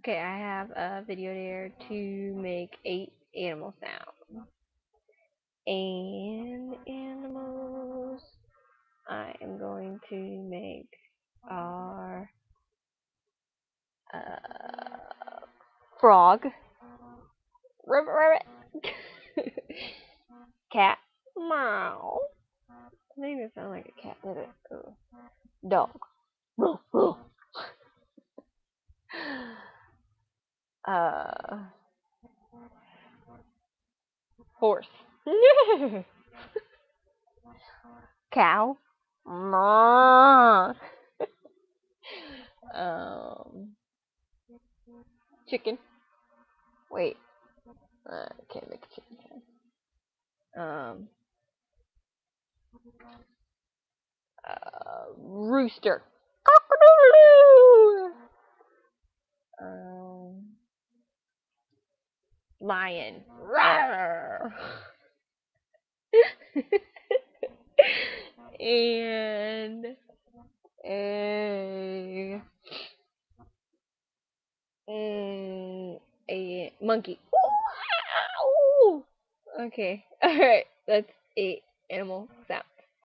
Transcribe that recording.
Okay, I have a video there to make 8 animal sounds. And animals I am going to make are frog, rabbit, rabbit, cat, meow. I think it sounds like a cat. Let it go. Dog. uh, Horse. Cow. um, Chicken. Wait, I can't make a chicken sound. Rooster. Cock-a-doodle-doo. Um, Lion. Rawr. And a a monkey. Okay, all right, that's 8 animals.